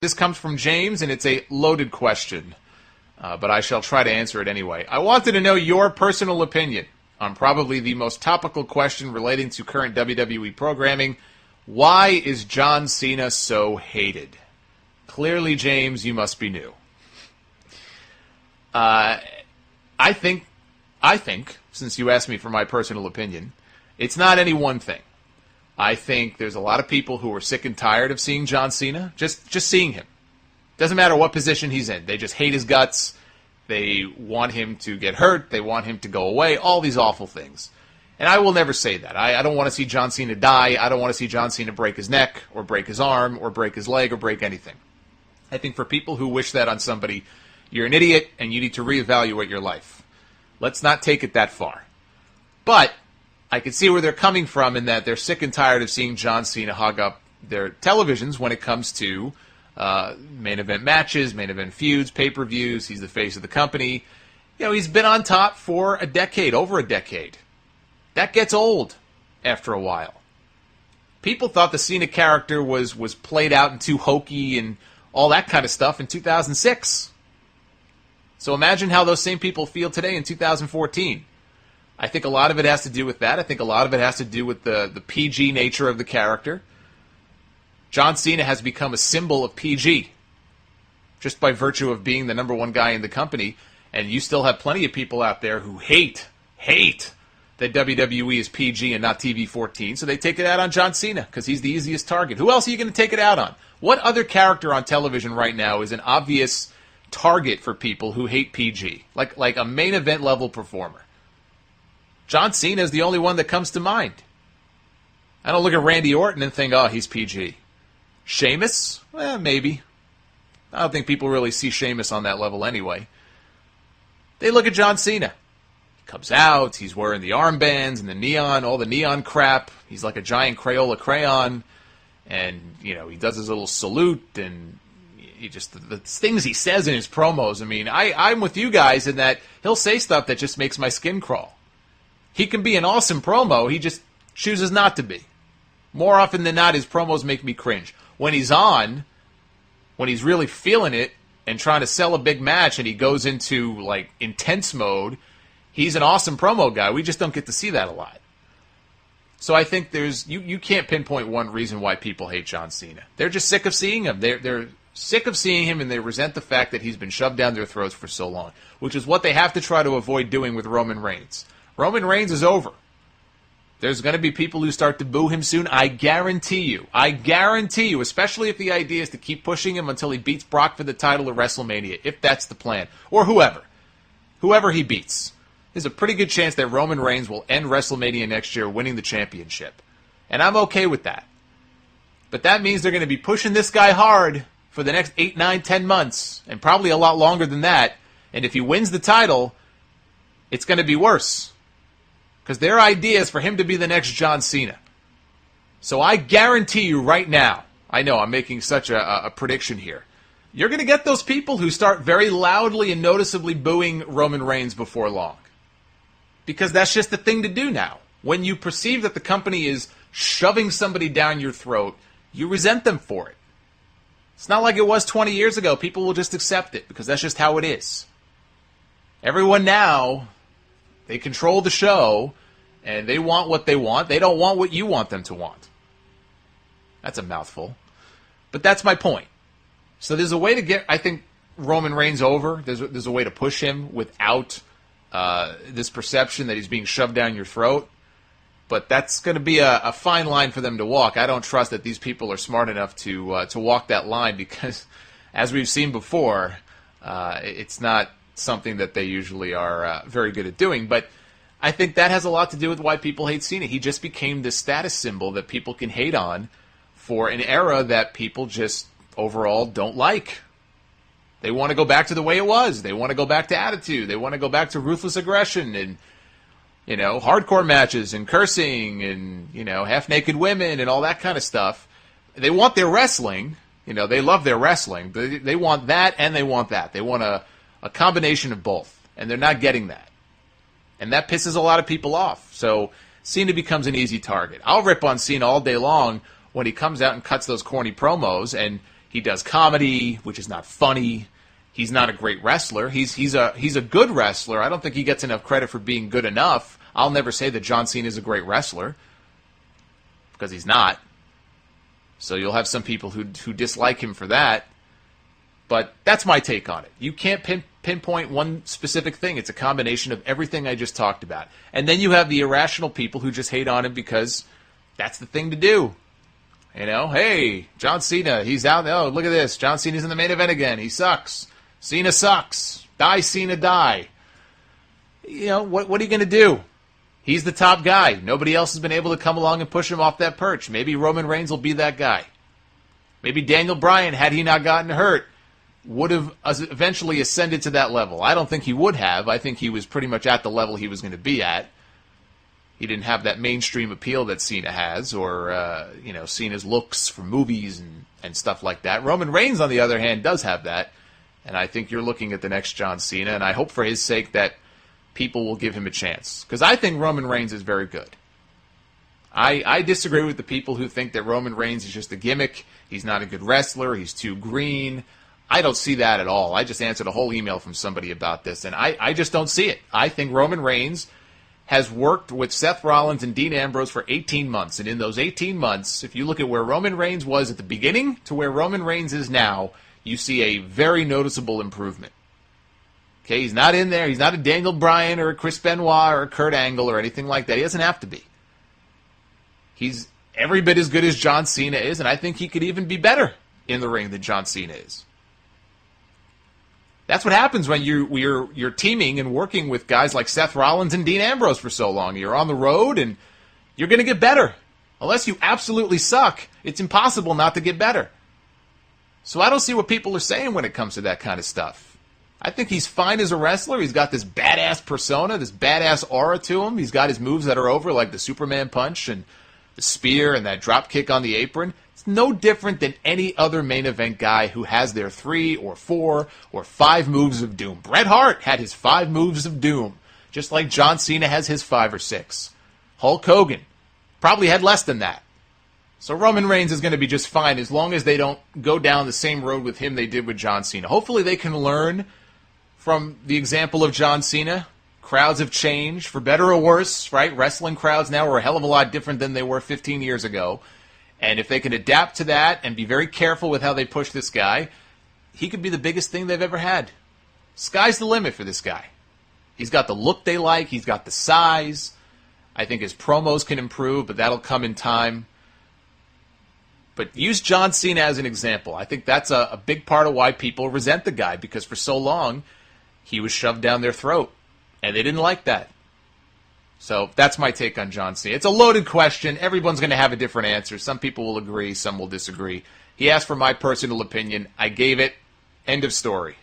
This comes from James, and it's a loaded question, but I shall try to answer it anyway. I wanted to know your personal opinion on probably the most topical question relating to current WWE programming. Why is John Cena so hated? Clearly, James, you must be new. I think, since you asked me for my personal opinion, it's not any one thing. I think there's a lot of people who are sick and tired of seeing John Cena, just seeing him. Doesn't matter what position he's in. They just hate his guts. They want him to get hurt. They want him to go away. All these awful things. And I will never say that. I don't want to see John Cena die. I don't want to see John Cena break his neck or break his arm or break his leg or break anything. I think for people who wish that on somebody, you're an idiot and you need to reevaluate your life. Let's not take it that far. But I can see where they're coming from in that they're sick and tired of seeing John Cena hog up their televisions when it comes to main event matches, main event feuds, pay-per-views. He's the face of the company. You know, he's been on top for a decade, over a decade. That gets old after a while. People thought the Cena character was played out and too hokey and all that kind of stuff in 2006. So imagine how those same people feel today in 2014. I think a lot of it has to do with that. I think a lot of it has to do with the PG nature of the character. John Cena has become a symbol of PG just by virtue of being the number one guy in the company, and you still have plenty of people out there who hate that WWE is PG and not TV-14, so they take it out on John Cena because he's the easiest target. Who else are you going to take it out on? What other character on television right now is an obvious target for people who hate PG, like a main event level performer? John Cena is the only one that comes to mind. I don't look at Randy Orton and think, oh, he's PG. Sheamus? Maybe. I don't think people really see Sheamus on that level anyway. They look at John Cena. He comes out, he's wearing the armbands and the neon, all the neon crap. He's like a giant Crayola crayon. And, you know, he does his little salute and he just, the things he says in his promos. I mean, I'm with you guys in that he'll say stuff that just makes my skin crawl. He can be an awesome promo, he just chooses not to be. More often than not, his promos make me cringe. When he's on, when he's really feeling it and trying to sell a big match and he goes into, like, intense mode, he's an awesome promo guy. We just don't get to see that a lot. So I think there's, you can't pinpoint one reason why people hate John Cena. They're just sick of seeing him. They're sick of seeing him, and they resent the fact that he's been shoved down their throats for so long, which is what they have to try to avoid doing with Roman Reigns. Roman Reigns is over. There's going to be people who start to boo him soon. I guarantee you. I guarantee you, especially if the idea is to keep pushing him until he beats Brock for the title at WrestleMania, if that's the plan. Or whoever. Whoever he beats. There's a pretty good chance that Roman Reigns will end WrestleMania next year winning the championship. And I'm okay with that. But that means they're going to be pushing this guy hard for the next 8, 9, 10 months. And probably a lot longer than that. And if he wins the title, it's going to be worse. Because their idea is for him to be the next John Cena. So I guarantee you right now, I know I'm making such a prediction here, you're going to get those people who start very loudly and noticeably booing Roman Reigns before long. Because that's just the thing to do now. When you perceive that the company is shoving somebody down your throat, you resent them for it. It's not like it was 20 years ago. People will just accept it because that's just how it is. Everyone now, they control the show, and they want what they want. They don't want what you want them to want. That's a mouthful. But that's my point. So there's a way to get, I think, Roman Reigns over. There's a way to push him without this perception that he's being shoved down your throat. But that's going to be a fine line for them to walk. I don't trust that these people are smart enough to walk that line because, as we've seen before, it's not something that they usually are very good at doing. But I think that has a lot to do with why people hate Cena. He just became this status symbol that people can hate on for an era that people just overall don't like. They want to go back to the way it was. They want to go back to attitude. They want to go back to ruthless aggression and, you know, hardcore matches and cursing and, you know, half-naked women and all that kind of stuff. They want their wrestling. You know, they love their wrestling. But they want that and they want that. They want a combination of both. And they're not getting that. And that pisses a lot of people off. So Cena becomes an easy target. I'll rip on Cena all day long when he comes out and cuts those corny promos and He does comedy, which is not funny. He's not a great wrestler. He's a good wrestler. I don't think he gets enough credit for being good enough. I'll never say that John Cena is a great wrestler, because he's not. So you'll have some people who dislike him for that. But that's my take on it. You can't pinpoint one specific thing. It's a combination of everything I just talked about. And then you have the irrational people who just hate on him because that's the thing to do. You know, hey, John Cena, he's out. Oh, look at this. John Cena's in the main event again. He sucks. Cena sucks. Die, Cena, die. You know, what are you going to do? He's the top guy. Nobody else has been able to come along and push him off that perch. Maybe Roman Reigns will be that guy. Maybe Daniel Bryan, had he not gotten hurt, would have eventually ascended to that level. I don't think he would have. I think he was pretty much at the level he was going to be at. He didn't have that mainstream appeal that Cena has, or Cena's looks for movies and stuff like that. Roman Reigns, on the other hand, does have that, and I think you're looking at the next John Cena, and I hope for his sake that people will give him a chance, because I think Roman Reigns is very good. I disagree with the people who think that Roman Reigns is just a gimmick. He's not a good wrestler. He's too green. I don't see that at all. I just answered a whole email from somebody about this, and I just don't see it. I think Roman Reigns has worked with Seth Rollins and Dean Ambrose for 18 months. And in those 18 months, if you look at where Roman Reigns was at the beginning to where Roman Reigns is now, you see a very noticeable improvement. Okay, he's not in there. He's not a Daniel Bryan or a Chris Benoit or a Kurt Angle or anything like that. He doesn't have to be. He's every bit as good as John Cena is, and I think he could even be better in the ring than John Cena is. That's what happens when you're teaming and working with guys like Seth Rollins and Dean Ambrose for so long. You're on the road, and you're going to get better. Unless you absolutely suck, it's impossible not to get better. So I don't see what people are saying when it comes to that kind of stuff. I think he's fine as a wrestler. He's got this badass persona, this badass aura to him. He's got his moves that are over, like the Superman punch and the spear and that drop kick on the apron. It's no different than any other main event guy who has their 3 or 4 or 5 moves of doom. Bret Hart had his 5 moves of doom, just like John Cena has his 5 or 6. Hulk Hogan probably had less than that. So Roman Reigns is going to be just fine as long as they don't go down the same road with him they did with John Cena. Hopefully they can learn from the example of John Cena. Crowds have changed, for better or worse, right? Wrestling crowds now are a hell of a lot different than they were 15 years ago. And if they can adapt to that and be very careful with how they push this guy, he could be the biggest thing they've ever had. Sky's the limit for this guy. He's got the look they like. He's got the size. I think his promos can improve, but that'll come in time. But use John Cena as an example. I think that's a big part of why people resent the guy, because for so long he was shoved down their throat, and they didn't like that. So that's my take on John Cena. It's a loaded question. Everyone's going to have a different answer. Some people will agree, some will disagree. He asked for my personal opinion. I gave it. End of story.